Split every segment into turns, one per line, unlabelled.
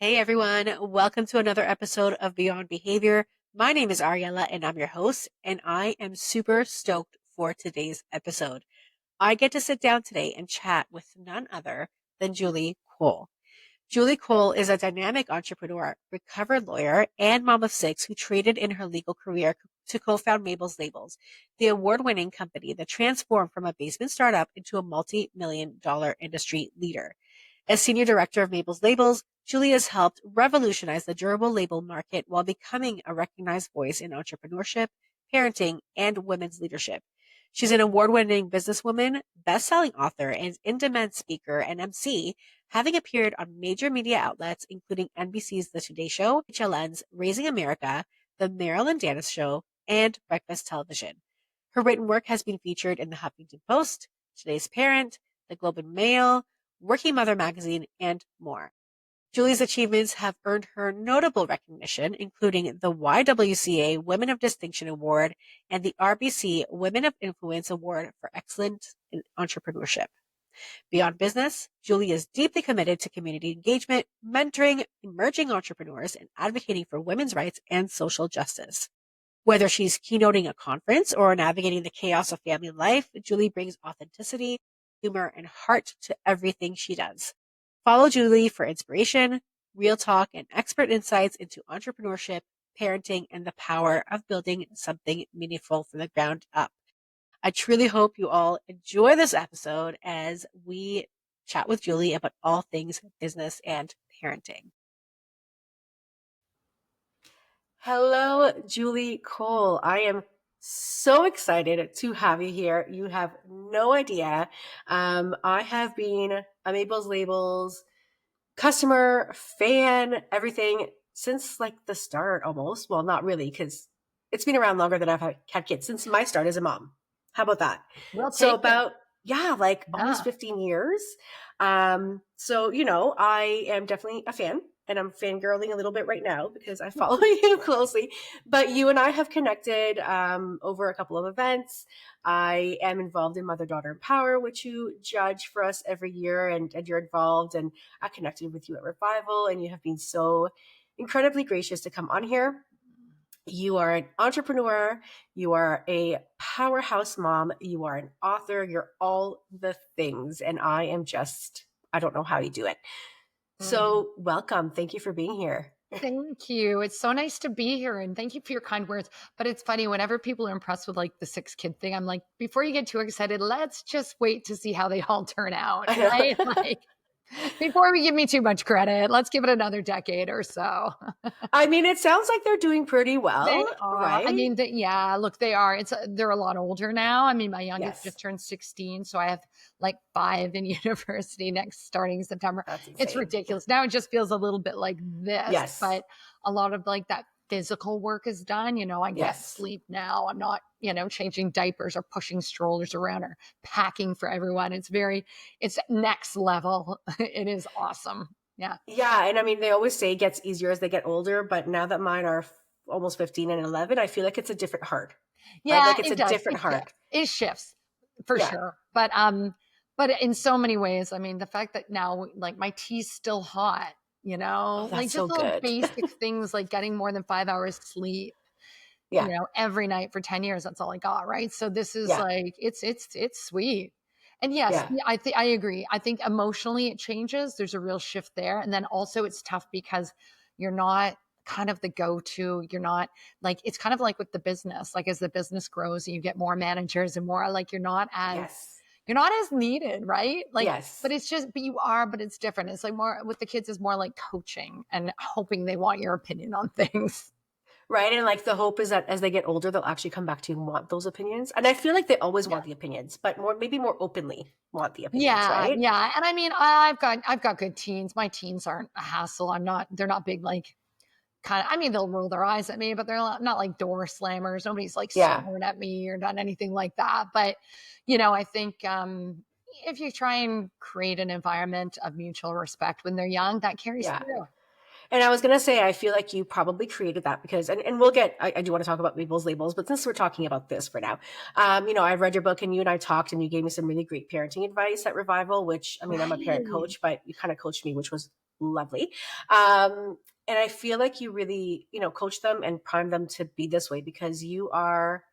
Hey everyone, welcome to another episode of Beyond Behavior. My name is Ariela and I'm your host, and I am super stoked for today's episode. I get to sit down today and chat with none other than Julie Cole. Julie Cole is a dynamic entrepreneur, recovered lawyer, and mom of six who traded in her legal career to co-found Mabel's Labels, the award-winning company that transformed from a basement startup into a multi-million dollar industry leader. As senior director of Mabel's Labels, Julie has helped revolutionize the durable label market while becoming a recognized voice in entrepreneurship, parenting, and women's leadership. She's an award-winning businesswoman, best-selling author, and in-demand speaker and MC, having appeared on major media outlets including NBC's The Today Show, HLN's Raising America, The Marilyn Danis Show, and Breakfast Television. Her written work has been featured in the Huffington Post, Today's Parent, the Globe and Mail, Working Mother magazine, and more. Julie's achievements have earned her notable recognition, including the YWCA Women of Distinction Award and the RBC Women of Influence Award for Excellence in Entrepreneurship. Beyond business, Julie is deeply committed to community engagement, mentoring emerging entrepreneurs, and advocating for women's rights and social justice. Whether she's keynoting a conference or navigating the chaos of family life, Julie brings authenticity, humor, and heart to everything she does. Follow Julie for inspiration, real talk, and expert insights into entrepreneurship, parenting, and the power of building something meaningful from the ground up. I truly hope you all enjoy this episode as we chat with Julie about all things business and parenting. Hello, Julie Cole. I am so excited to have you here. You have no idea. I have been a Mabel's Labels customer, fan, everything since like the start almost. Well, not really, because it's been around longer than I've had kids since my start as a mom. How about that?
We'll
So
take it.
about, like
Yeah.
almost 15 years. I am definitely a fan, and I'm fangirling a little bit right now because I follow you closely. But you and I have connected over a couple of events. I am involved in Mother Daughter Empower, which you judge for us every year, and you're involved. And I connected with you at Revival, and you have been so incredibly gracious to come on here. You are an entrepreneur. You are a powerhouse mom. You are an author. You're all the things. And I don't know how you do it. So welcome. Thank you for being here.
Thank you. It's so nice to be here, and thank you for your kind words. But it's funny, whenever people are impressed with like the 6-kid thing, I'm like, before you get too excited, let's just wait to see how they all turn out, right? Like, before we give me too much credit, let's give it another decade or so.
I mean, it sounds like they're doing pretty well,
They are. I
right?
mean, yeah, look, they are. They're a lot older now. I mean, my youngest
Yes.
just turned 16, so I have like 5 in university starting September.
That's
It's
insane.
ridiculous. Now it just feels a little bit like this,
Yes.
but a lot of like that physical work is done. I get
Yes.
sleep now. I'm not, changing diapers or pushing strollers around or packing for everyone. It's next level. It is awesome. Yeah.
Yeah. And I mean, they always say it gets easier as they get older, but now that mine are almost 15 and 11, I feel like it's a different heart.
Yeah,
Right? Like it's
it
a
does.
different heart.
It shifts for
Yeah.
sure. But in so many ways, I mean, the fact that now like my tea's still hot,
Oh,
like
that's
just
so
little
good.
basic things like getting more than 5 hours sleep,
Yeah.
every night for 10 years. That's all I got. Right. So this is
Yeah.
like, it's sweet. And yes,
Yeah.
I agree. I think emotionally it changes. There's a real shift there. And then also it's tough because you're not kind of the go-to. You're not like, it's kind of like with the business, like as the business grows and you get more managers and more, like
Yes.
you're not as needed, right? Like,
Yes.
but it's different. It's like more with the kids is more like coaching and hoping they want your opinion on things.
Right. And like the hope is that as they get older, they'll actually come back to you and want those opinions. And I feel like they always
Yeah.
want the opinions, but maybe more openly want the opinions,
Yeah,
right?
yeah. And I mean, I've got good teens. My teens aren't a hassle. They're not big like kind of, I mean, they'll roll their eyes at me, but they're not like door slammers. Nobody's like
Yeah.
sworn at me or done anything like that. But, I think if you try and create an environment of mutual respect when they're young, that carries
Yeah.
through.
And I was going to say, I feel like you probably created that because, and we'll get, I do want to talk about Mabel's Labels, but since we're talking about this for now, I've read your book and you and I talked and you gave me some really great parenting advice at Revival, which, I mean, I'm a parent
Right.
coach, but you kind of coached me, which was lovely. And I feel like you really, coach them and prime them to be this way because you are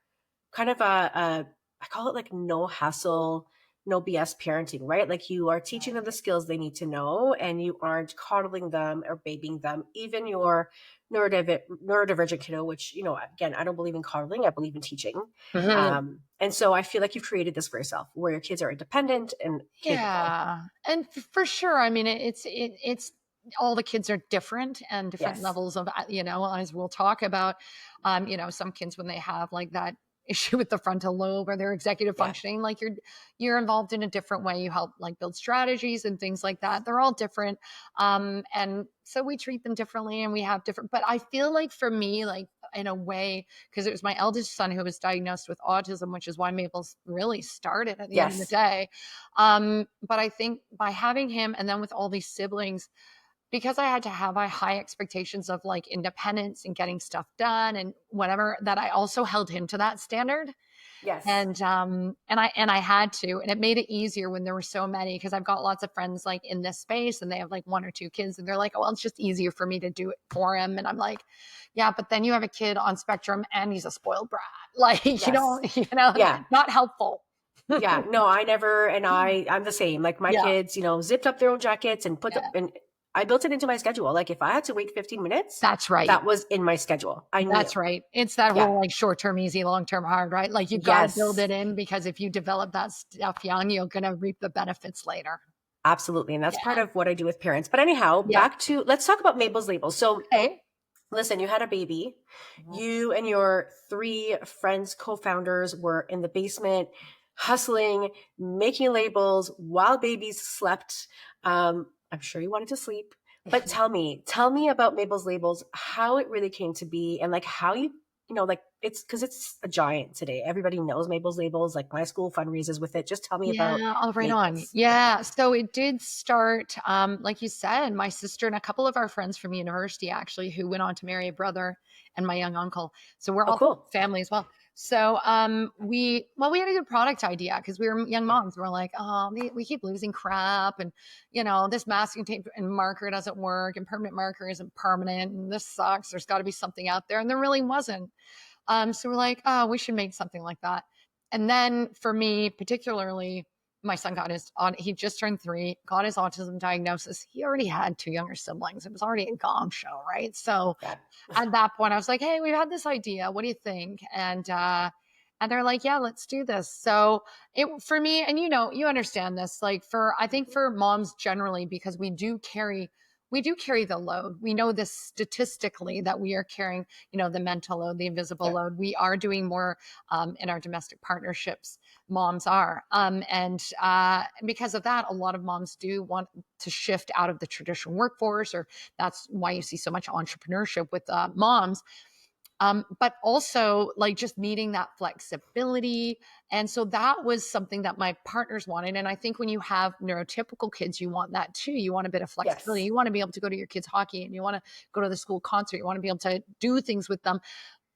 kind of I call it like no hassle, no BS parenting, right? Like you are teaching them the skills they need to know and you aren't coddling them or babying them. Even your neurodivergent kiddo, which, again, I don't believe in coddling, I believe in teaching.
Mhm.
And so I feel like you've created this for yourself where your kids are independent and capable.
Yeah, and for sure. I mean, it's all the kids are different and different
Yes.
levels of, as we'll talk about. Some kids when they have like that issue with the frontal lobe or their executive
Yeah.
functioning, like you're involved in a different way. You help like build strategies and things like that. They're all different, and so we treat them differently, and we have different. But I feel like for me, like in a way, because it was my eldest son who was diagnosed with autism, which is why Mabel's really started at the end of the
Yes.
day. But I think by having him and then with all these siblings, because I had to have high expectations of like independence and getting stuff done and whatever, that I also held him to that standard.
Yes.
And I had to, and it made it easier when there were so many, because I've got lots of friends like in this space and they have like one or two kids and they're like, oh, well, it's just easier for me to do it for him. And I'm like, yeah, but then you have a kid on spectrum and he's a spoiled brat. Like,
Yes. Yeah.
not helpful.
Yeah, no, I never, and I'm the same. Like my
Yeah,
kids, zipped up their own jackets and
yeah,
and I built it into my schedule. Like if I had to wait 15 minutes,
that's right.
that was in my schedule. I
That's
knew.
right. It's that
Yeah.
whole like short term easy, long term hard, right? Like you got to build
Yes,
it in, because if you develop that stuff young, you're going to reap the benefits later.
absolutely. And that's part
Yeah.
of what I do with parents. But anyhow,
Yeah.
back to let's talk about Mabel's labels. So
Okay.
listen, you had a baby.
Mhm.
You and your three friends, co-founders, were in the basement hustling, making labels while babies slept. I'm sure you wanted to sleep. But tell me about Mabel's labels, how it really came to be, and like how like it's because it's a giant today. Everybody knows Mabel's labels. Like my school fundraises with it. Just tell me about
Yeah. Oh, right on.
Mabel's.
Yeah. So it did start, like you said, my sister and a couple of our friends from university actually, who went on to marry a brother and my young uncle. So we're
Oh,
all
cool.
family as well. So we had a good product idea because we were young
Yeah.
moms. We're like, oh, we keep losing crap, and this masking tape and marker doesn't work, and permanent marker isn't permanent, and this sucks. There's got to be something out there, and there really wasn't. So we're like, oh, we should make something like that. And then for me, particularly, my son got he just turned 3, got his autism diagnosis. He already had 2 younger siblings. It was already a gong show, right? So
Yeah.
at that point, I was like, hey, we've had this idea. What do you think? And they're like, yeah, let's do this. So it for me, and you understand this, like I think for moms generally, because we do carry the load. We know this statistically that we are carrying, the mental load, the invisible
Yeah.
load. We are doing more in our domestic partnerships. Moms are, and because of that, a lot of moms do want to shift out of the traditional workforce, or that's why you see so much entrepreneurship with moms. But also like just needing that flexibility. And so that was something that my partners wanted. And I think when you have neurotypical kids, you want that too. You want a bit of flexibility.
Yes.
You want to be able to go to your kids' hockey, and you want to go to the school concert. You want to be able to do things with them.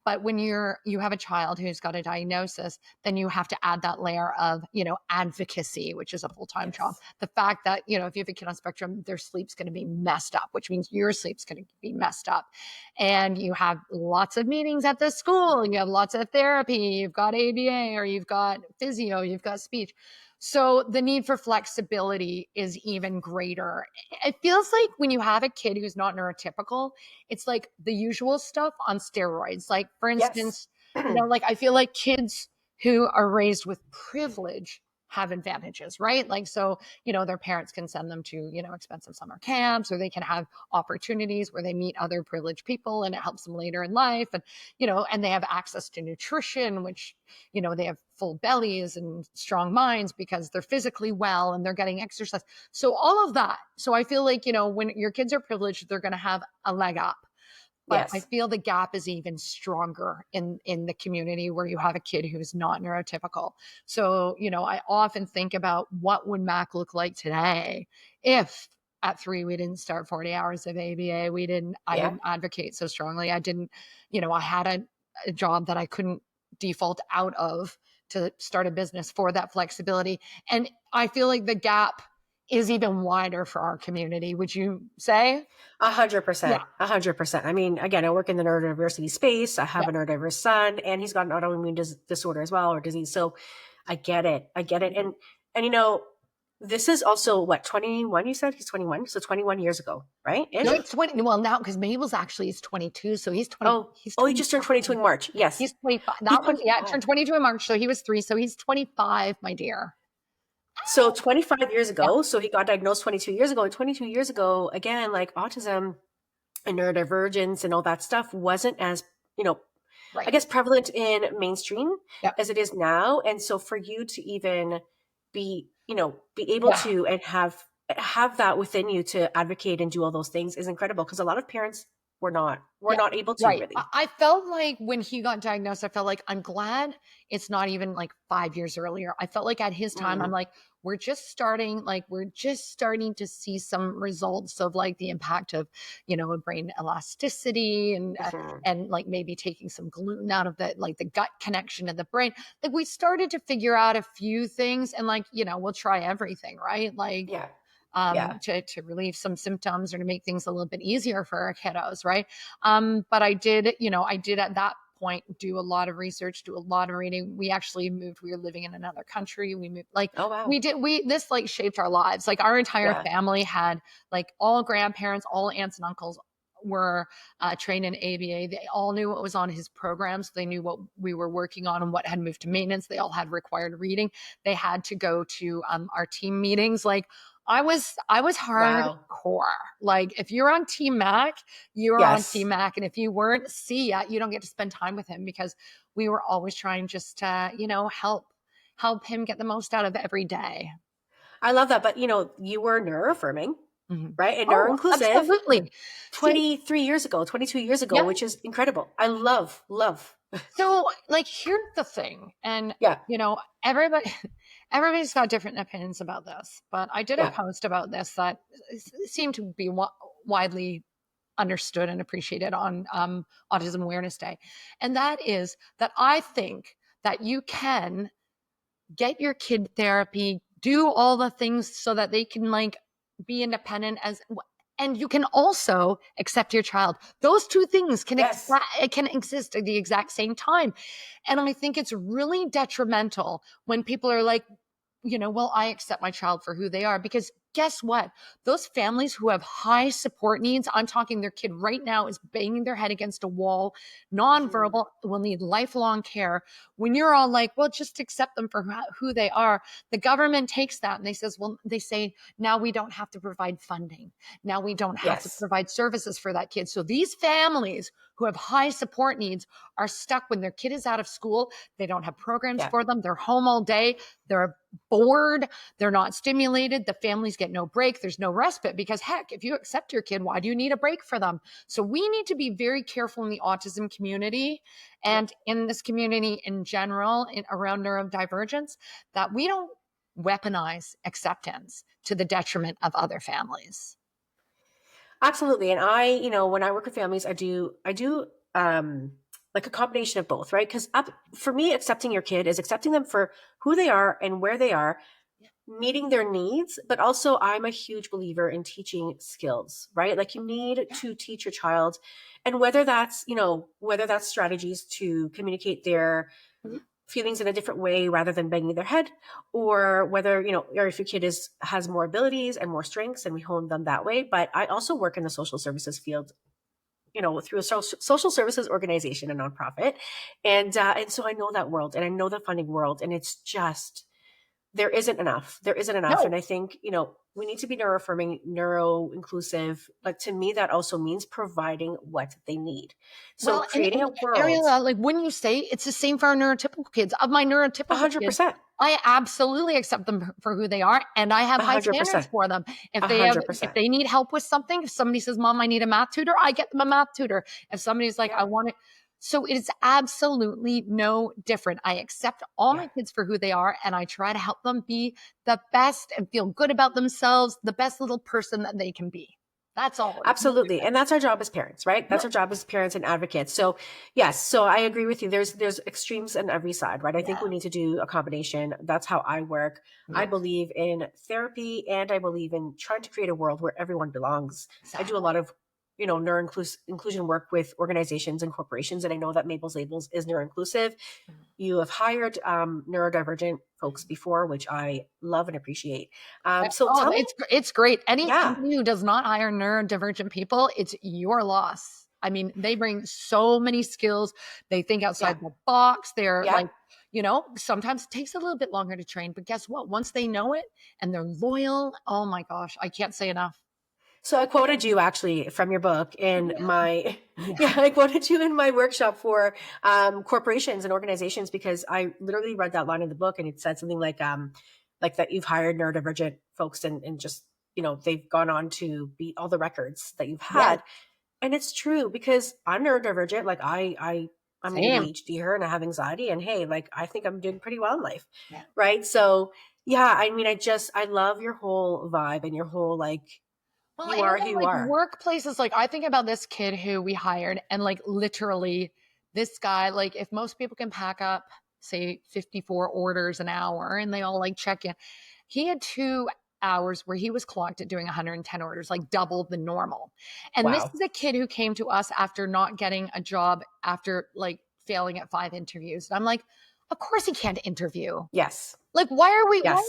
But when you have a child who's got a diagnosis, then you have to add that layer of, advocacy, which is a full-time job.
Yes.
The fact that, if you have a kid on spectrum, their sleep's going to be messed up, which means your sleep's going to be messed up. And you have lots of meetings at the school, and you have lots of therapy, you've got ABA, or you've got physio, you've got speech. So the need for flexibility is even greater. It feels like when you have a kid who's not neurotypical, it's like the usual stuff on steroids. Like, for
Yes.
instance, like I feel like kids who are raised with privilege have advantages, right? Like, so, their parents can send them to, expensive summer camps, or they can have opportunities where they meet other privileged people and it helps them later in life. And they have access to nutrition, which, they have full bellies and strong minds because they're physically well and they're getting exercise. So all of that. So I feel like, when your kids are privileged, they're going to have a leg up. But I
Yes.
feel the gap is even stronger in the community where you have a kid who's not neurotypical. So, I often think about what would Mac look like today if at 3 we didn't start 40 hours of ABA. I
Yeah.
didn't advocate so strongly. I didn't, I had a job that I couldn't default out of to start a business for that flexibility. And I feel like the gap is even wider for our community, would you say? Yeah.
100%. 100%. I mean, again, I work in the neurodiversity space. I have
Yeah.
a neurodiverse son, and he's got an autoimmune disorder as well, or disease. So I get it. I get it. And this is also what, 21, you said? He's 21. So 21 years ago, right?
No,
Ish.
it's 20. Well, now because Mabel's actually is 22, so he's 20.
Oh,
He's
oh, he just turned 22
25.
in March. Yes.
He's 25.
He's
That one, yeah,
25.
turned 22 in March, so he was 3, so he's 25, my dear.
So 25 years
Yeah.
ago, so he got diagnosed 22 years ago. And 22 years ago, again, like autism and neurodivergence and all that stuff wasn't as, I
Right.
guess prevalent in mainstream
Yeah.
as it is now. And so for you to even be able
Yeah.
to and have that within you to advocate and do all those things is incredible, because a lot of parents were
Yeah,
not able to
right. I
really.
I felt like when he got diagnosed, I felt like I'm glad it's not even like 5 years earlier. I felt like at his time, I'm
Mm,
like, we're just starting to see some results of like the impact of, brain elasticity
mhm.
and like maybe taking some gluten out of the gut connection in the brain. Like we started to figure out a few things and like, we'll try everything, right? Like
Yeah. Yeah.
to relieve some symptoms or to make things a little bit easier for our kiddos, right? But I did at that point do a lot of research, do a lot of reading. We actually moved. We were living in another country. We moved like
Oh, wow.
we did. We this like shaped our lives. Like our entire
Yeah.
family had like all grandparents, all aunts and uncles were trained in ABA. They all knew what was on his programs. They knew what we were working on and what had moved to maintenance. They all had required reading. They had to go to our team meetings. Like I was
Wow.
hardcore. Like if you're on Team Mac, you were on Team
Yes.
Mac, and if you weren't, see ya, you don't get to spend time with him because we were always trying just to help him get the most out of every day.
I love that. But you were neuroaffirming,
Mhm.
right? And
Oh,
neuro-inclusive
absolutely. See,
23 years ago, 22 years ago,
yeah.
which is incredible. I love.
So, like, here's the thing, and
Yeah.
everybody, everybody's got different opinions about this. But I did a
Yeah.
post about this that seemed to be widely understood and appreciated on Autism Awareness Day. And that is that I think that you can get your kid therapy, do all the things so that they can like be independent and you can also accept your child. Those two things
Yes.
can exist at the exact same time. And I think it's really detrimental when people are like, well, I accept my child for who they are. Because guess what? Those families who have high support needs, I'm talking their kid right now is banging their head against a wall,
Mhm.
nonverbal, will need lifelong care. When you're all like, well, just accept them for who they are, the government takes that and they say, now we don't have to provide funding. Now we don't have to
Yes.
provide services for that kid. So these families who have high support needs are stuck when their kid is out of school. They don't have programs
Yeah.
for them. They're home all day. They're bored, they're not stimulated, the families get no break, there's no respite because heck, if you accept your kid, why do you need a break for them? So we need to be very careful in the autism community
Yeah.
and in this community in general around neurodivergence that we don't weaponize acceptance to the detriment of other families.
Absolutely. And when I work with families, I do like a combination of both, right? Because for me, accepting your kid is accepting them for who they are and where they are, meeting their needs, but also I'm a huge believer in teaching skills, right? Like you need
Yeah.
to teach your child, and whether that's strategies to communicate their
Mhm.
feelings in a different way rather than banging their head, or whether or if your kid has more abilities and more strengths and we hone them that way. But I also work in the social services field, through a social services organization, a nonprofit, and so I know that world and I know the funding world, and it's just there isn't enough. And
No.
I think we need to be neuro-affirming, neuro inclusive, but to me that also means providing what they need, so
Well, and,
creating
and
a world.
Ariela, like when you say it's the same for our neurotypical kids, of my neurotypical kids,
100%.
I absolutely accept them for who they are, and I have high standards
100%.
for them. If
100%.
they need help with something, if somebody says, "Mom, I need a math tutor," I get them a math tutor. If somebody's like, "I
Yeah.
want it," so it's absolutely no different. I accept all
Yeah.
my kids for who they are, and I try to help them be the best and feel good about themselves, the best little person that they can be. That's all.
Absolutely. And that's our job as parents, right? That's
Yep.
our job as parents and advocates. So yes, so I agree with you. There's extremes on every side, right? I think we
Yeah.
need to do a combination. That's how I work. I
Yeah.
believe in therapy and I believe in trying to create a world where everyone belongs. I do a lot
Exactly.
of, neuro inclusion work with organizations and corporations. And I know that Mabel's Labels is neuro inclusive. You have hired neurodivergent folks before, which I love and appreciate. So
Oh,
tell me,
it's great. Any
yeah,
company who does not hire neurodivergent people, it's your loss. I mean, they bring so many skills. They think
yeah,
outside the box. They're
yeah.
like, sometimes it takes a little bit longer to train, but guess what? Once they know it and they're loyal, oh my gosh, I can't say enough.
So I quoted you actually from your book in
Yeah.
my, yeah,
Yeah.
I quoted you in my workshop for corporations and organizations because I literally read that line in the book and it said something like that you've hired neurodivergent folks and just, they've gone on to beat all the records that you've
Yes.
had. And it's true because I'm neurodivergent. Like I'm
Same.
ADHD her and I have anxiety and hey, like I think I'm doing pretty well in life.
Yeah.
Right. So yeah, I mean, I love your whole vibe and your whole like,
Well,
you
and
are who
then
you
like
are.
workplaces, like I think about this kid who we hired, and like literally this guy, like if most people can pack up, say 54 orders an hour and they all like check in, he had 2 hours where he was clocked at doing 110 orders, like double the normal. And this
Wow.
is a kid who came to us after not getting a job after like failing at 5 interviews. And I'm like, of course he can't interview.
Yes.
Like, why are we,
Yes.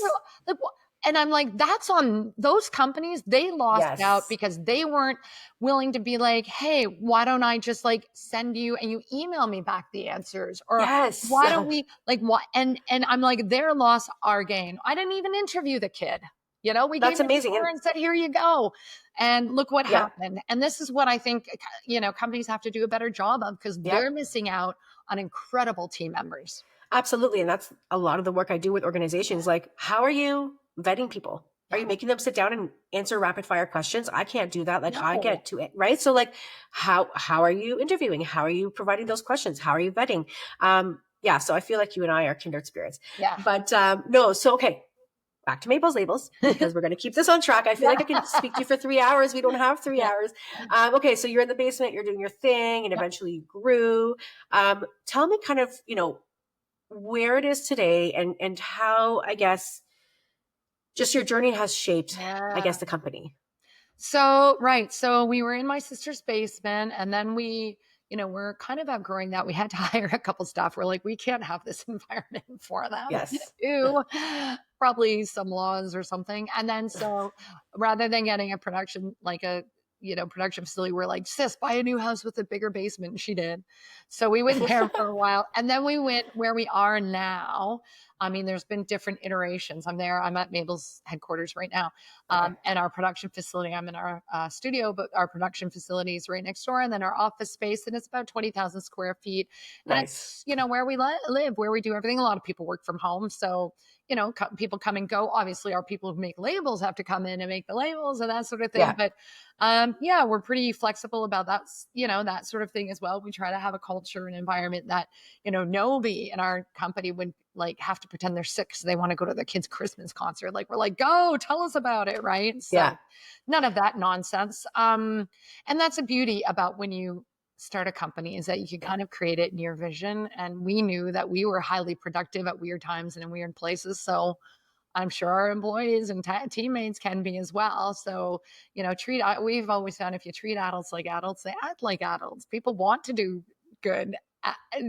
like, and I'm like, that's on those companies. They lost out
Yes.
because they weren't willing to be like, hey, why don't I just like send you and you email me back the answers? Or
Yes.
why don't we like what? And I'm like, their loss, our gain. I didn't even interview the kid. We gave
That's
him a
amazing.
tour
And
and said, here you go. And look what
yeah,
happened. And this is what I think, companies have to do a better job of because
yeah,
they're missing out on incredible team members.
absolutely. And that's a lot of the work I do with organizations. Like, how are you vetting people? Are
Yeah.
you making them sit down and answer rapid fire questions? I can't do that. Like I
No.
get to it, right? So like how are you interviewing? How are you providing those questions? How are you vetting? Yeah, so I feel like you and I are kindred spirits.
Yeah.
But no, so okay, back to Mabel's Labels because we're going to keep this on track. I feel like I can speak to you for 3 hours. We don't have three
Yeah.
hours. Okay, so you're in the basement, you're doing your thing, and
Yep.
eventually you grew. Tell me kind of, where it is today and how, I guess, just your journey has shaped, I
Yeah.
guess, the company.
So, right. So we were in my sister's basement and then we're kind of outgrowing that. We had to hire a couple staff. We're like, we can't have this environment for them.
Yes.
Ew. Probably some laws or something. And then so rather than getting a production, like a production facility, we're like, sis, buy a new house with a bigger basement. And she did. So we went there for a while. And then we went where we are now. I mean, there's been different iterations. I'm at Mabel's headquarters right now.
Okay.
And our production facility, I'm in our studio, but our production facility is right next door. And then our office space, and it's about 20,000 square feet. And
Nice.
it's, where we live, where we do everything. A lot of people work from home. So, people come and go. Obviously, our people who make labels have to come in and make the labels and that sort of thing.
Yeah.
But yeah, we're pretty flexible about that, that sort of thing as well. We try to have a culture and environment that, nobody in our company would like have to pretend they're sick because they want to go to their kid's Christmas concert. Like we're like, go tell us about it. Right. So
Yeah.
none of that nonsense. And that's a beauty about when you start a company is that you can
Yeah.
kind of create it in your vision. And we knew that we were highly productive at weird times and in weird places. So I'm sure our employees and teammates can be as well. So, we've always found if you treat adults like adults, they act like adults. People want to do good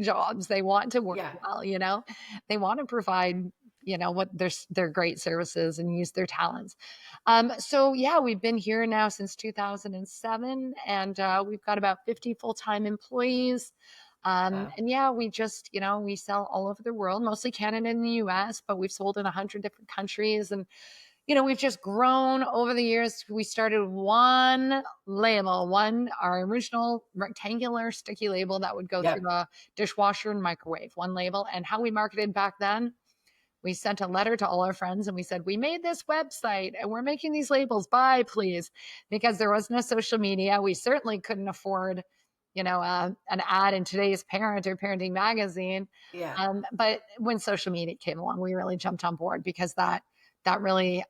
jobs. They want to work
Yeah.
well, they want to provide, what their great services and use their talents. So yeah, we've been here now since 2007 and we've got about 50 full-time employees.
Wow.
And yeah, we just, we sell all over the world, mostly Canada and the US, but we've sold in 100 different countries. And, we've just grown over the years. We started one label, our original rectangular sticky label that would go
Yeah.
through a dishwasher and microwave, one label. And how we marketed back then, we sent a letter to all our friends and we said, we made this website and we're making these labels. Buy, please. Because there was no social media. We certainly couldn't afford, an ad in today's Parent or Parenting magazine.
Yeah.
But when social media came along, we really jumped on board because that really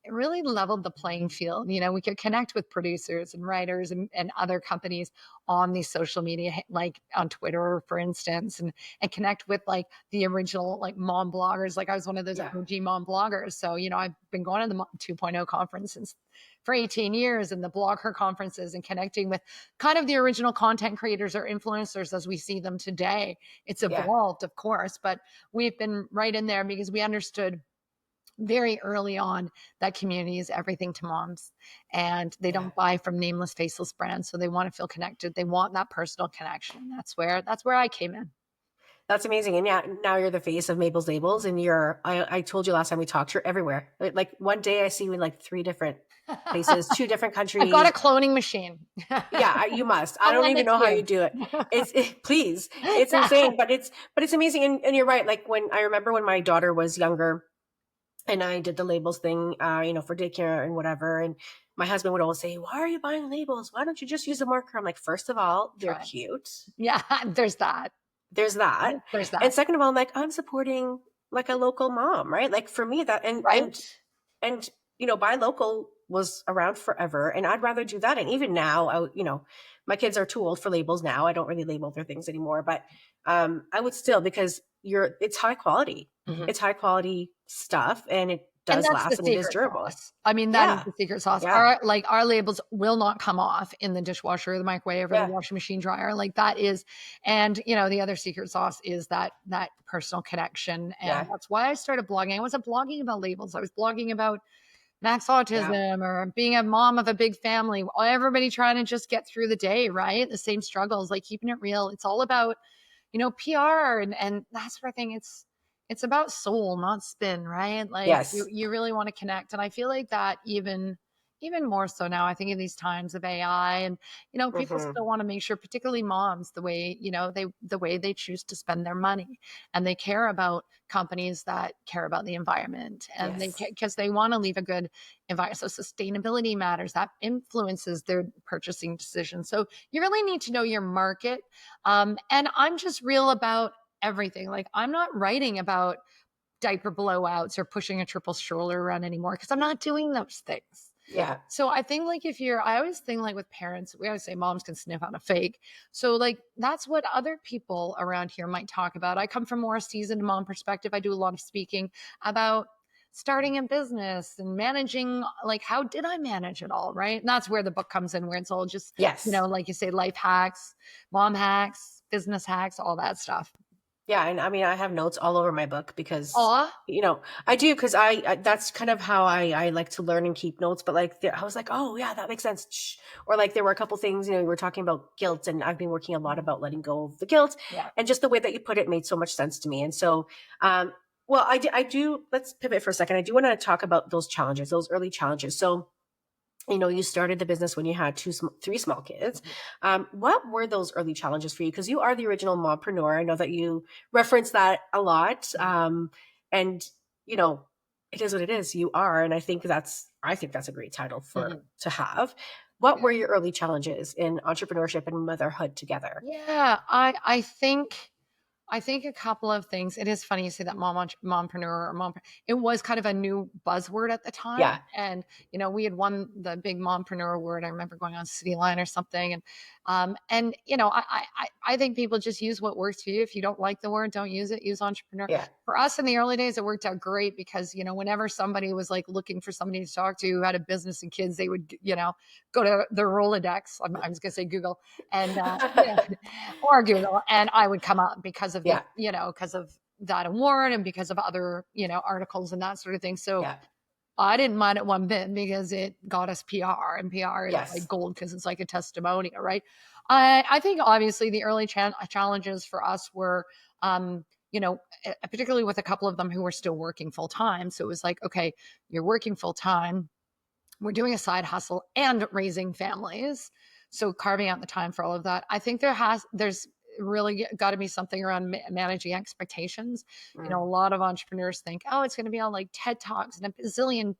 it really leveled the playing field. You know, we could connect with producers and writers and other companies on these social media, like on Twitter, for instance, and connect with like the original like mom bloggers. Like I was one of those
Yeah.
OG mom bloggers. So, you know, I've been going to the 2.0 conference since for 18 years and the blog her conferences and connecting with kind of the original content creators or influencers as we see them today. It's
Yeah.
evolved, of course, but we've been right in there because we understood very early on that community is everything to moms, and they
Yeah.
don't buy from nameless faceless brands, so they want to feel connected, they want that personal connection. That's where I came in.
That's amazing. And yeah, now you're the face of Mabel's Labels, and I told you last time we talked, you're everywhere. Like one day I see you in like 3 different places, 2 different
I've got a
countries.
cloning machine.
Yeah, you must. I
I'll
don't
lend
even
it
know
to
how you
you.
do it. Please, it's insane, but it's amazing. And you're right. Like when I remember when my daughter was younger, and I did the labels thing, for daycare and whatever. And my husband would always say, "Why are you buying labels? Why don't you just use a marker?" I'm like, first of all, they're
Right.
cute.
Yeah, there's that.
There's that.
There's
And
that.
second of all, I'm like, I'm supporting like a local mom, right? Like for me, that
Right?
and buy local was around forever, and I'd rather do that. And even now, my kids are too old for labels now. I don't really label their things anymore, but I would still, because it's high quality.
Mhm.
It's high quality stuff, and it
And
does
that's the
last, and it is
secret
durable.
sauce. I mean, that is
Yeah,
the secret sauce.
yeah,
Our labels will not come off in the dishwasher, or the microwave, or the
yeah,
washing machine dryer. Like that is, and you know, the other secret sauce is that personal connection. And
yeah,
that's why I started blogging. I wasn't blogging about labels. I was blogging about max
yeah.
autism or being a mom of a big family. Everybody trying to just get through the day, right? The same struggles, like keeping it real. It's all about, you know, PR and that sort of thing. It's about soul, not spin, right? Like
Yes.
you really want to connect. And I feel like that even more so now. I think in these times of AI and you know, people
Hmm.
still want to make sure, particularly moms, the way they choose to spend their money. And they care about companies that care about the environment and they
Yes.
because they want to leave a good environment. So sustainability matters. That influences their purchasing decisions. So you really need to know your market, and I'm just real about everything. Like I'm not writing about diaper blowouts or pushing a triple stroller around anymore because I'm not doing those things.
Yeah.
So I think like I always think like with parents, we always say moms can sniff out a fake. So like that's what other people around here might talk about. I come from more a seasoned mom perspective. I do a lot of speaking about starting a business and managing, like how did I manage it all, right? And that's where the book comes in, where it's all just, you
Yes.
know, like you say, life hacks, mom hacks, business hacks, all that stuff.
Yeah, and I mean, I have notes all over my book because,
Aw,
I do, because that's kind of how I like to learn and keep notes. But like, I was like, oh yeah, that makes sense. Shh. Or like, there were a couple things, we were talking about guilt, and I've been working a lot about letting go of the guilt,
yeah.
and just the way that you put it made so much sense to me. And so, well, I do. Let's pivot for a second. I do want to talk about those challenges, those early challenges. So, you started the business when you had 3 small kids. What were those early challenges for you? Because you are the original mompreneur. I know that you reference that a lot. And you know, it is what it is. You are, and I think that's a great title
Mhm.
to have. What were your early challenges in entrepreneurship and motherhood together?
Yeah, I think a couple of things. It is funny you say that mompreneur or mom. It was kind of a new buzzword at the time,
Yeah.
and you know we had won the big mompreneur award. I remember going on City Line or something, and you know I think people just use what works for you. If you don't like the word, don't use it. Use entrepreneur.
Yeah.
For us in the early days, it worked out great because you know whenever somebody was like looking for somebody to talk to who had a business and kids, they would go to the Rolodex. I'm just gonna say Google and or Google, and I would come up because of
Yeah.
because of that award and because of other, articles and that sort of thing. So
Yeah.
I didn't mind it one bit because it got us PR, and PR is like
Yes.
gold because it's like a testimonial, right? I think obviously the early challenges for us were, particularly with a couple of them who were still working full time. So it was like, okay, you're working full time, we're doing a side hustle and raising families. So carving out the time for all of that. I think there's really got to be something around managing expectations. You know,
Mm.
a lot of entrepreneurs think, oh, it's going to be on like TED Talks and $1 bazillion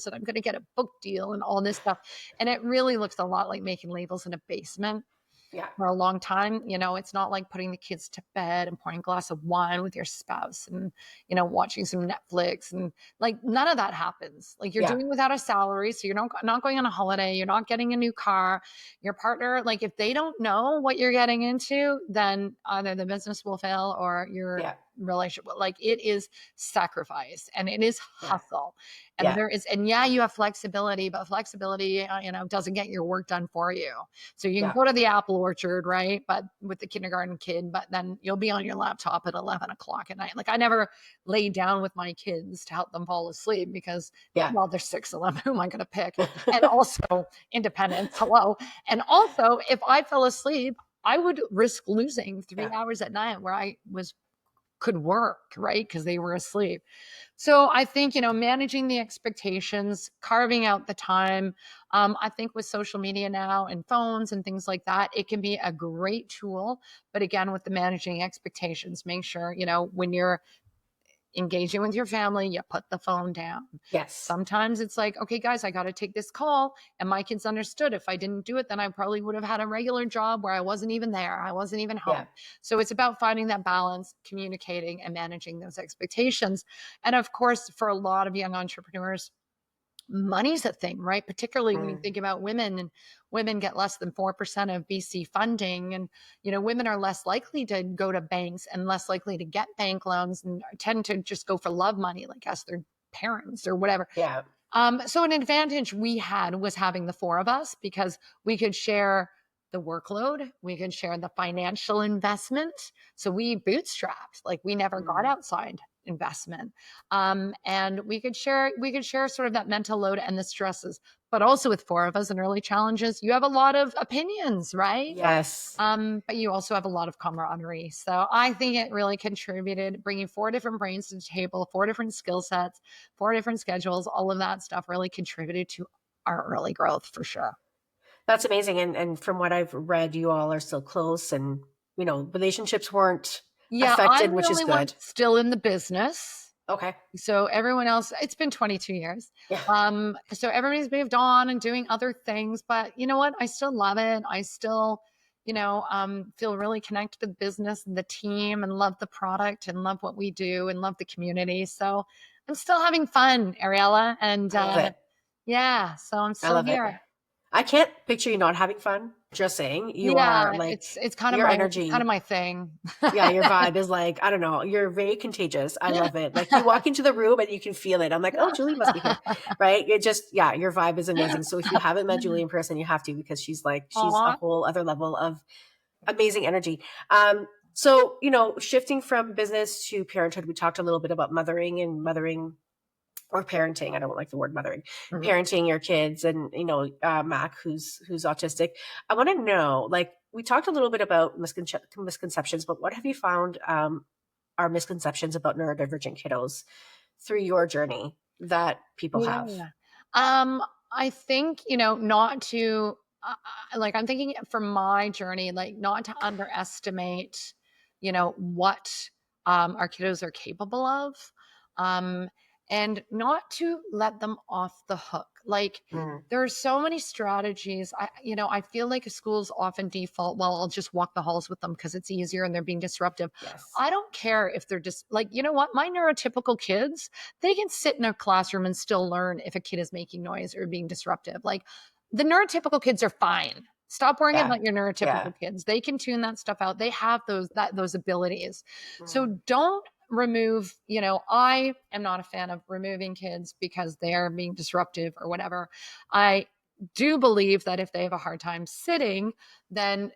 and I'm going to get a book deal and all this stuff. And it really looks a lot like making labels in a basement.
Yeah.
for a long time. It's not like putting the kids to bed and pouring a glass of wine with your spouse and, watching some Netflix, and like none of that happens. Like you're
Yeah.
doing without a salary. So you're not going on a holiday. You're not getting a new car. Your partner, like if they don't know what you're getting into, then either the business will fail or your
Yeah.
relationship like it is sacrifice and it is
Yeah.
hustle. And
Yeah.
there is, and yeah, you have flexibility, but flexibility, doesn't get your work done for you. So you can
Yeah.
go to the apple orchard, right? But with the kindergarten kid, but then you'll be on your laptop at 11 o'clock at night. Like I never laid down with my kids to help them fall asleep because,
Yeah.
well, they're 6 of them. Who am I going to pick? And also independence. Hello. And also, if I fell asleep, I would risk losing 3 hours at night where I could work, right? Because they were asleep. So I think, managing the expectations, carving out the time. I think with social media now and phones and things like that, it can be a great tool. But again, with the managing expectations, make sure, when you're engaging with your family, you put the phone down.
Yes.
Sometimes it's like, okay, guys, I got to take this call. And my kids understood if I didn't do it, then I probably would have had a regular job where I wasn't even there. I wasn't even
Yeah.
home. So it's about finding that balance, communicating and managing those expectations. And of course, for a lot of young entrepreneurs, money's a thing, right? Particularly when you
Mm.
think about women, and women get less than 4% of VC funding. And, women are less likely to go to banks and less likely to get bank loans and tend to just go for love money, like ask their parents or whatever.
Yeah.
So an advantage we had was having the four of us because we could share the workload, we could share the financial investment. So we bootstrapped, like we never got
Mm.
outside investment. And we could share sort of that mental load and the stresses. But also with four of us and early challenges, you have a lot of opinions, right?
Yes.
But you also have a lot of camaraderie. So I think it really contributed, bringing four different brains to the table, four different skill sets, four different schedules, all of that stuff really contributed to our early growth for sure.
That's amazing. And from what I've read, you all are still close, and relationships weren't
Yeah,
affected,
I'm the
which is
only one
good.
still in the business.
Okay.
So everyone else, it's been 22 years.
Yeah.
So everybody's moved on and doing other things, but you know what? I still love it. I still, feel really connected to the business and the team and love the product and love what we do and love the community. So I'm still having fun, Ariella. And
I love it.
yeah, so I'm
I
still
love it.
here.
I can't picture you not having fun. Just saying, you are
Yeah,
like
it's kind of
your
my
energy.
thing.
Yeah, your vibe is like, I don't know, you're very contagious. I love it. Like you walk into the room and you can feel it. I'm like, oh, Julie must be here. Right. It just, yeah, your vibe is amazing. So if you haven't met Julie in person, you have to, because she's a
Aw.
whole other level of amazing energy. So, shifting from business to parenthood, we talked a little bit about mothering or parenting. I don't like the word mothering,
Mhm.
parenting your kids, and Mac, who's autistic. I want to know, like, we talked a little bit about misconceptions, but what have you found are misconceptions about neurodivergent kiddos through your journey that people have?
Yeah. Um, I think, not to, like, I'm thinking for my journey, like, not to underestimate, what our kiddos are capable of. Um, and not to let them off the hook. Like,
Mm,
there are so many strategies. I feel like schools often default, well, I'll just walk the halls with them because it's easier and they're being disruptive.
yes.
I don't care if they're just like, you know what? My neurotypical kids, they can sit in a classroom and still learn if a kid is making noise or being disruptive. Like the neurotypical kids are fine. Stop worrying
Yeah.
about your
Yeah.
neurotypical kids. They can tune that stuff out. They have those abilities. So
Mm,
don't remove, I am not a fan of removing kids because they're being disruptive or whatever. I do believe that if they have a hard time sitting, then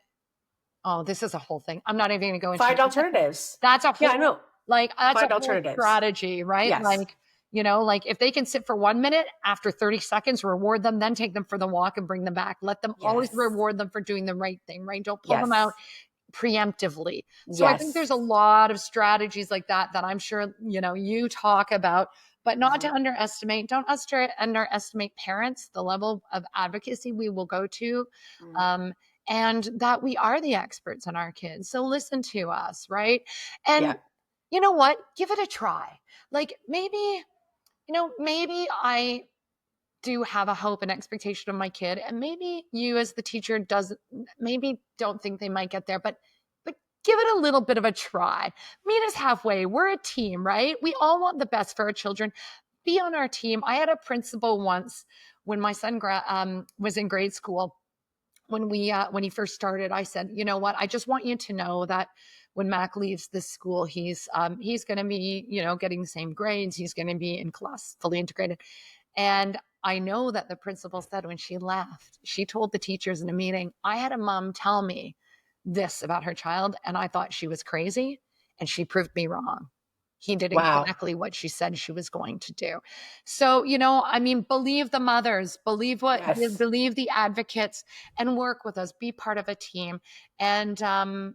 oh, this is a whole thing. I'm not even going to go into
find alternatives.
that's a
Yeah, I
whole
know.
that's a
Find
whole
alternatives.
strategy, right?
Yes.
Like, like if they can sit for 1 minute, after 30 seconds, reward them, then take them for the walk and bring them back. Let them always
Yes.
reward them for doing the right thing, right? Don't pull them out
Yes.
preemptively. So I think
Yes.
there's a lot of strategies like that that I'm sure, you talk about, but not to
Mhm.
underestimate. Don't underestimate parents, the level of advocacy we will go to.
Mm.
Um, and that we are the experts on our kids. So listen to us, right? And
Yeah.
you know what? Give it a try. Like maybe I do have a hope and expectation of my kid, and maybe you as the teacher doesn't, maybe don't think they might get there, but give it a little bit of a try. Meet us halfway. We're a team, right? We all want the best for our children. Be on our team. I had a principal once when my son was in grade school. When he first started, I said, you know what? I just want you to know that when Mac leaves this school, he's going to be, getting the same grades. He's going to be in class, fully integrated. And I know that the principal said when she left, she told the teachers in a meeting, I had a mom tell me this about her child, and I thought she was crazy, and she proved me wrong. He did
Wow.
exactly what she said she was going to do. So, I mean, believe the mothers,
Yes.
believe the advocates, and work with us, be part of a team. And, and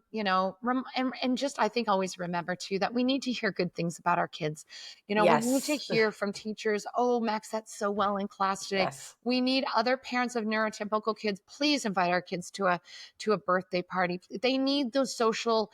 just, I think always remember too, that we need to hear good things about our kids. We need to
Yes.
hear from teachers, oh, Max, that's so well in class today.
Yes.
We need other parents of neurotypical kids. Please invite our kids to a birthday party. They need those social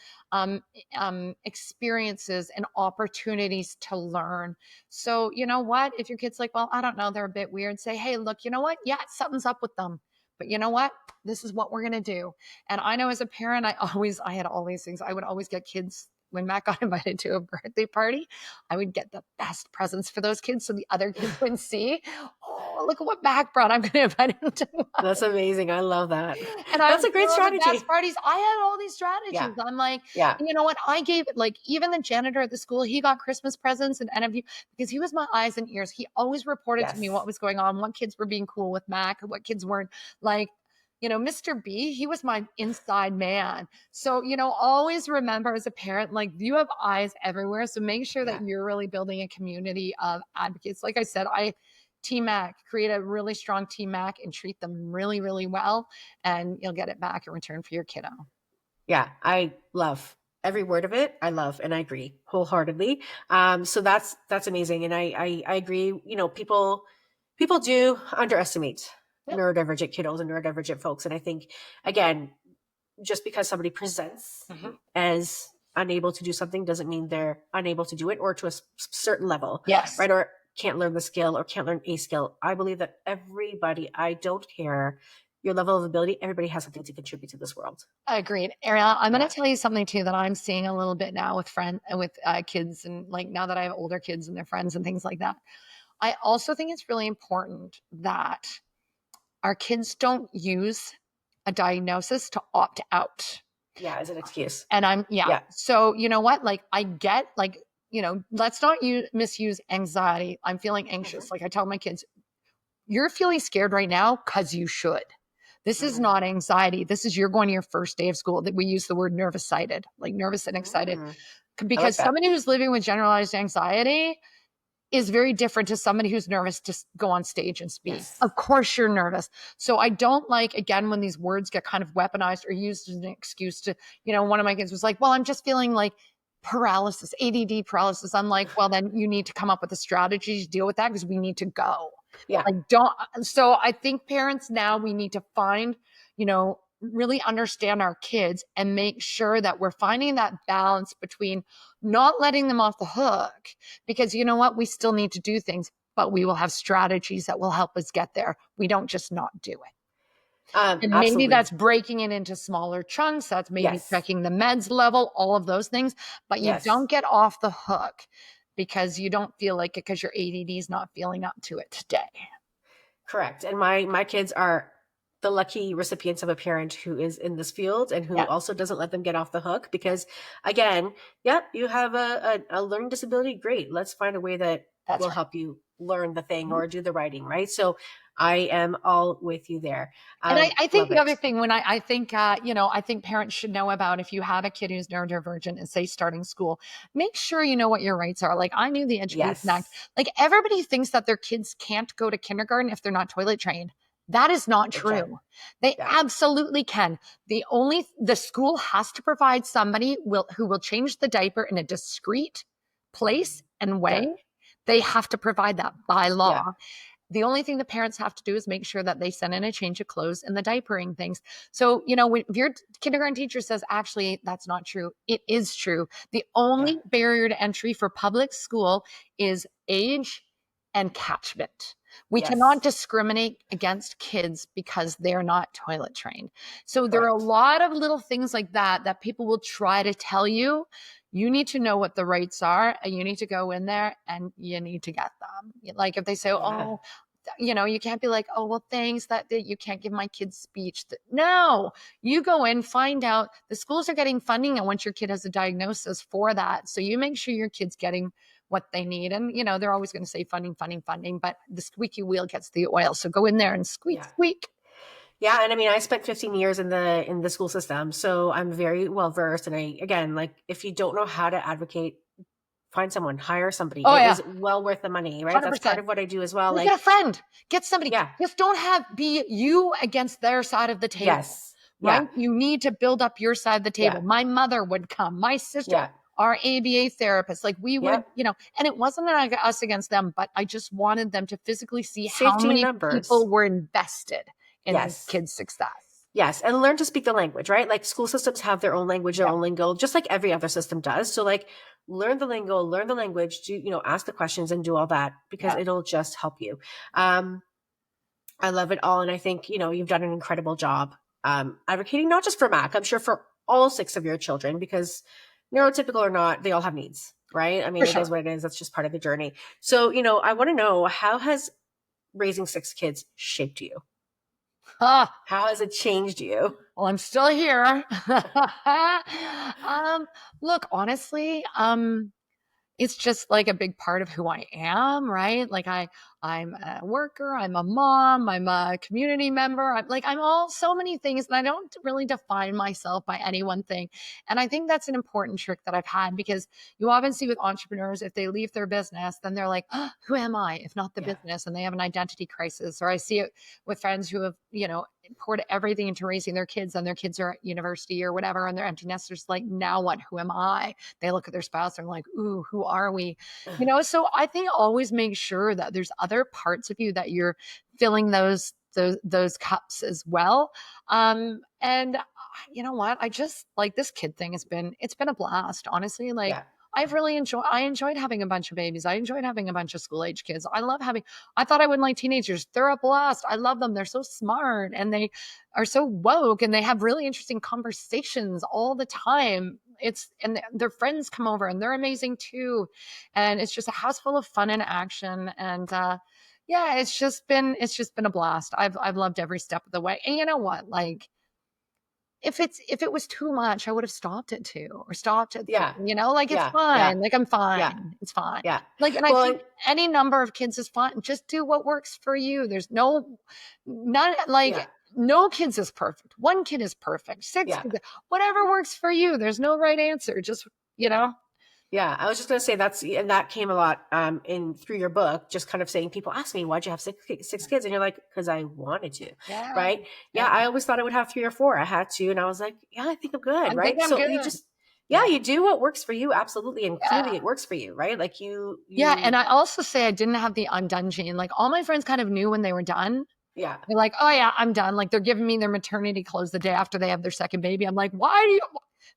experiences and opportunities to learn. So, you know what? If your kid's like, well, I don't know, they're a bit weird, say, hey, look, you know what? Yeah, something's up with them. But you know what? This is what we're going to do. And I know as a parent, I had all these things. I would always get kids. When Matt got invited to a birthday party, I would get the best presents for those kids so the other kids would see, oh, look at what Mac brought. I'm going to invite him to one.
That's amazing. I love that.
And I
That's
would
a great
throw the best
strategy.
parties. I had all these strategies.
Yeah.
I'm like,
Yeah.
you know what? I gave like even the janitor at the school, he got Christmas presents and NFU because he was my eyes and ears. He always reported to me
Yes.
what was going on, what kids were being cool with Mac, what kids weren't. Like, Mr. B, he was my inside man. So, always remember as a parent, like you have eyes everywhere. So make sure
Yeah.
that you're really building a community of advocates. Like I said, Team Mac, create a really strong Team Mac and treat them really, really well. And you'll get it back in return for your kiddo.
Yeah. I love every word of it. I love, and I agree wholeheartedly. So that's amazing. And I agree, people do underestimate
Yep.
neurodivergent kiddos and neurodivergent folks. And I think, again, just because somebody presents
Mhm.
as unable to do something doesn't mean they're unable to do it, or to a certain level,
Yes.
right? Or can't learn the skill or can't learn a skill. I believe that everybody, I don't care your level of ability, everybody has something to contribute to this world.
Agreed. Ariela, I'm going
Yeah.
to tell you something too that I'm seeing a little bit now with kids, and like now that I have older kids and their friends and things like that. I also think it's really important that our kids don't use a diagnosis to opt out.
Yeah. As an excuse.
And yeah.
Yeah.
So, you know what? Like, I get, like, let's not misuse anxiety. I'm feeling
Hmm.
anxious. Like, I tell my kids, you're feeling scared right now because you should. This is
Hmm.
not anxiety. This is you're going to your first day of school. That we use the word nervous sighted, like nervous and excited.
Mm, I like
Because
that.
somebody who's living with generalized anxiety is very different to somebody who's nervous to go on stage and speak.
Yes.
Of course, you're nervous. So I don't like, again, when these words get kind of weaponized or used as an excuse to, one of my kids was like, well, I'm just feeling like paralysis, ADD paralysis. I'm like, well, then you need to come up with a strategy to deal with that because we need to go.
Yeah.
Like, don't. So I think parents now, we need to find, really understand our kids and make sure that we're finding that balance between not letting them off the hook, because you know what, we still need to do things, but we will have strategies that will help us get there. We don't just not do it. And maybe
Absolutely.
that's breaking it into smaller chunks. That's maybe
Yes.
checking the meds level, all of those things, but you
Yes.
don't get off the hook because you don't feel like it because your ADD is not feeling up to it today.
Correct. And my kids are the lucky recipients of a parent who is in this field and who
Yeah,
also doesn't let them get off the hook, because, again, yep, you have a learning disability. Great. Let's find a way that
that's
will
right.
help you learn the thing
Mhm.
or do the writing, right? So I am all with you there.
And I think
Love
the other
it.
thing, I think parents should know about, if you have a kid who's neurodivergent and say starting school, make sure you know what your rights are. Like, I knew the Education Act.
Yes.
Like, everybody thinks that their kids can't go to kindergarten if they're not toilet trained. That is not
They can.
true. They
Yeah.
absolutely can. The school has to provide somebody who will change the diaper in a discreet place and way.
Yeah.
They have to provide that by
Yeah.
law. The only thing the parents have to do is make sure that they send in a change of clothes and the diapering things. So, if your kindergarten teacher says, actually, that's not true, it is true. The
Yeah.
only barrier to entry for public school is age and catchment. We cannot
Yes.
discriminate against kids because they're not toilet trained. So there are a
Correct.
lot of little things like that people will try to tell you. You need to know what the rights are, and you need to go in there and you need to get them. Like if they say,
Yeah.
oh, you can't be like, oh, well, thanks that you can't give my kids speech. No, you go in, find out the schools are getting funding, and once your kid has a diagnosis for that, so you make sure your kid's getting what they need. And they're always going to say funding, but the squeaky wheel gets the oil. So go in there and squeak,
Yeah.
squeak.
Yeah, and I mean, I spent 15 years in the school system, so I'm very well versed. And I, again, like, if you don't know how to advocate, find someone, hire somebody.
Oh
It
yeah,
is well worth the money, right? That's part
100%.
of what I do as well.
Or get
Like,
a friend, get somebody.
yeah,
Just don't be you against their side of the table,
yes,
right?
yeah,
You need to build up your side of the
yeah,
table. My mother would come, my sister,
yeah,
our ABA therapist, like we would,
yep.
and it wasn't us against them, but I just wanted them to physically see how
Safety in
many
numbers.
people were invested in this
Yes.
kid's success.
Yes, and learn to speak the language, right? Like school systems have their own language, their
Yeah,
own lingo, just like every other system does. So like learn the lingo, learn the language, do, ask the questions and do all that because
yeah,
it'll just help you. Um, I love it all. And I think, you've done an incredible job advocating not just for Mac, I'm sure for all six of your children, because neurotypical or not, they all have needs, right? I
for
mean, it is
sure.
what it is. That's just part of the journey. So, I want to know, how has raising six kids shaped you?
Ah,
How has it changed you?
well, I'm still here. Look, honestly, it's just like a big part of who I am, right? Like I'm a worker, I'm a mom, I'm a community member. I'm all so many things, and I don't really define myself by any one thing. And I think that's an important trick that I've had, because you often see with entrepreneurs, if they leave their business, then they're like, oh, who am I if not the
Yeah.
business? And they have an identity crisis. Or I see it with friends who have, poured everything into raising their kids, and their kids are at university or whatever, and they're empty nesters. Like, now what? Who am I? They look at their spouse and like, ooh, who are we? So I think always make sure that there's other parts of you that you're filling those cups as well. And you know what? I just like this kid thing it's been a blast, honestly. Like,
Yeah.
I enjoyed having a bunch of babies. I enjoyed having a bunch of school age kids. I thought I wouldn't like teenagers. They're a blast. I love them. They're so smart, and they are so woke, and they have really interesting conversations all the time. And their friends come over and they're amazing too. And it's just a house full of fun and action. And yeah, it's just been a blast. I've loved every step of the way. And you know what? Like, if it was too much, I would have stopped at 2 or stopped at 3.
Yeah.
Like, it's
Yeah. Yeah.
fine. Like, I'm
Yeah.
fine. It's fine.
Yeah.
Like, and I
Well,
think any number of kids is fine. Just do what works for you. There's not
yeah.
like no kids is perfect. One kid is perfect. Six
Yeah.
kids, whatever works for you. There's no right answer. Just, you know,
Yeah. I was just going to say and that came a lot in through your book, just kind of saying, people ask me, why'd you have six kids? And you're like, because I wanted to,
yeah,
right? Yeah.
yeah.
I always thought I would have 3 or 4. I had to. And I was like, yeah, I think I'm good.
I think
Right.
I'm
So
good.
you just, yeah,
Yeah.
you do what works for you. Absolutely. And
Yeah.
clearly it works for you, right? Like
Yeah. And I also say I didn't have the undone gene. Like, all my friends kind of knew when they were done.
yeah.
They're like, oh yeah, I'm done. Like, they're giving me their maternity clothes the day after they have their second baby. I'm like, why do you?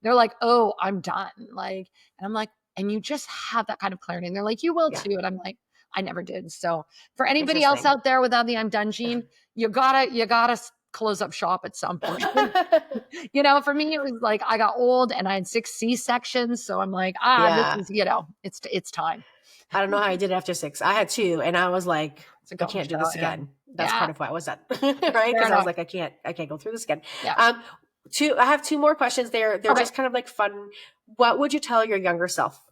They're like, oh, I'm done. Like, and I'm like, and you just have that kind of clarity. And they're like, you will
Yeah.
too. And I'm like, I never did. So for anybody else
Interesting.
out there without the I'm done gene, you gotta close up shop at some point. For me, it was like I got old and I had 6 C-sections. So I'm like, this
Yeah.
is, it's time.
I don't know how I did it after 6. I had 2 and I was like,
It's a
I
go
can't do
show.
this
Yeah.
again. That's
Yeah.
part of why I was done. Right?
Fair
Because I was
enough.
like, I can't go through this again.
Yeah.
I have 2 more questions. They're
Okay.
just kind of like fun. What would you tell your younger self?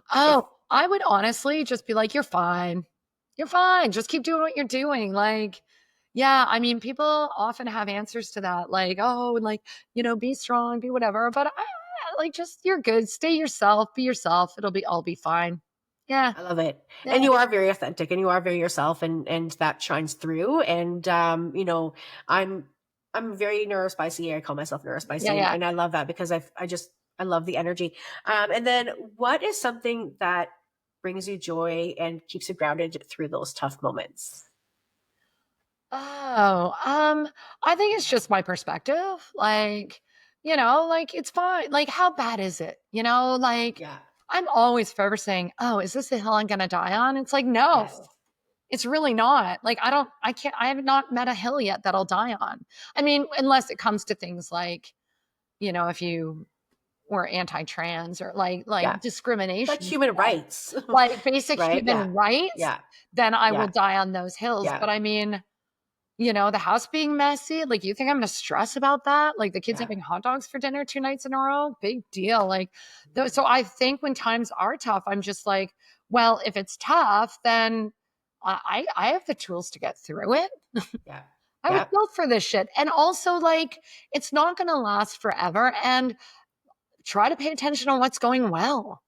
If
Oh, I would honestly just be like, you're fine. You're fine. Just keep doing what you're doing. Like, yeah, I mean, people often have answers to that. Like, oh, like, be strong, be whatever. But like, just, you're good. Stay yourself, be yourself. All be fine. Yeah.
I love it.
Yeah.
And you are very authentic and you are very yourself and that shines through. And I'm very neurospicy. I call myself
Yeah.
neurospicy
Yeah.
and I love that because I love the energy. And then what is something that brings you joy and keeps you grounded through those tough moments?
Oh, I think it's just my perspective. Like, like, it's fine. Like, how bad is it? Like,
Yeah.
I'm always forever saying, oh, is this the hill I'm going to die on? It's like,
Yes.
no. It's really not. Like, I have not met a hill yet that I'll die on. I mean, unless it comes to things like, if you were anti-trans or like
Yeah. Like
discrimination
human
stuff,
rights,
like basic
right? Yeah.
human rights,
Yeah.
then I will
Yeah.
die on those hills.
Yeah.
But I mean, the house being messy, like, you think I'm gonna stress about that? Like the kids
Yeah.
having hot dogs for dinner 2 nights in a row? Big deal. Like, so I think when times are tough, I'm just like, well, if it's tough, then I have the tools to get through it.
Yeah.
I was
Yeah.
built for this shit. And also, like, it's not gonna last forever. And try to pay attention on what's going well.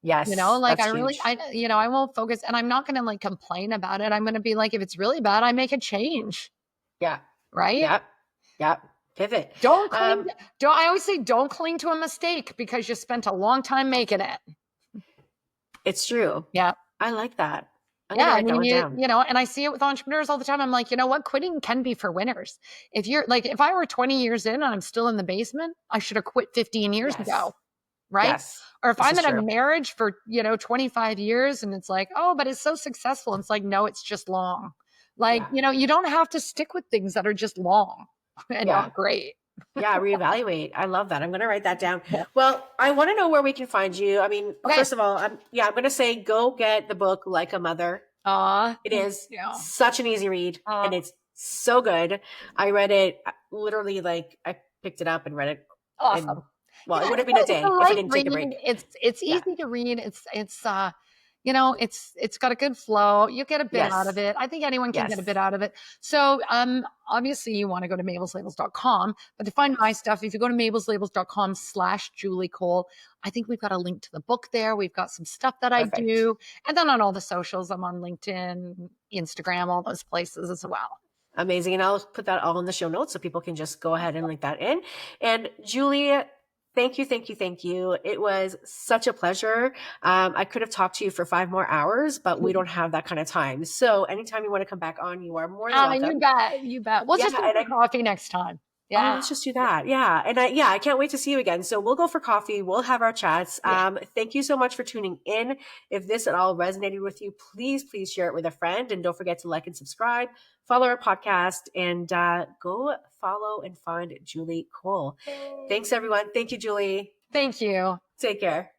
Yes.
Like,
That's
I really,
huge.
I won't focus, and I'm not gonna like complain about it. I'm gonna be like, if it's really bad, I make a change,
Yeah.
right?
Yeah. Yeah. Pivot.
Don't cling.
Um,
Don't I always say don't cling to a mistake because you spent a long time making it.
it's true.
Yeah.
I like that. I'm
Yeah,
gonna
I
write that
mean,
one down.
and I see it with entrepreneurs all the time. I'm like, you know what? Quitting can be for winners. If you're like, if I were 20 years in and I'm still in the basement, I should have quit 15 years
Yes.
ago, right?
Yes.
Or if
This
I'm
is
in a
true.
marriage for, 25 years and it's like, oh, but it's so successful. And it's like, no, it's just long. Like,
Yeah.
you don't have to stick with things that are just long and
Yeah.
not great.
Yeah, reevaluate. I love that. I'm going to write that down.
Yeah.
Well, I want to know where we can find you. I mean,
Okay.
first of all, I'm going to say go get the book Like a Mother. It
Thank
is
you.
such an easy read
Aw,
and it's so good. I read it literally like I picked it up and read it
awesome.
in, well,
Yeah,
it would have been a
it's a
day if I
light
didn't take
read.
a break.
It's
Yeah.
easy to read. It's got a good flow. You get a bit out of
Yes.
it. I think anyone can get a bit
Yes.
out of it. So obviously you want to go to mabelslabels.com, but to find my
Yes.
stuff, if you go to mabelslabels.com/Julie Cole, I think we've got a link to the book there. We've got some stuff that I
Perfect.
do. And then on all the socials, I'm on LinkedIn, Instagram, all those places as well.
Amazing. And I'll put that all in the show notes so people can just go ahead and link that in. And Julie, thank you, thank you, thank you. It was such a pleasure. I could have talked to you for 5 more hours, but we don't have that kind of time. So anytime you want to come back on, you are more than
You
welcome.
bet. You bet. We'll
Yeah.
just go
And
for coffee next time.
oh,
Yeah.
let's just do that. Yeah. And I can't wait to see you again. So we'll go for coffee. We'll have our chats.
Yeah.
Thank you so much for tuning in. If this at all resonated with you, please share it with a friend. And don't forget to like and subscribe, follow our podcast, and go follow and find Julie Cole. Thanks, everyone. Thank you, Julie.
Thank you.
Take care.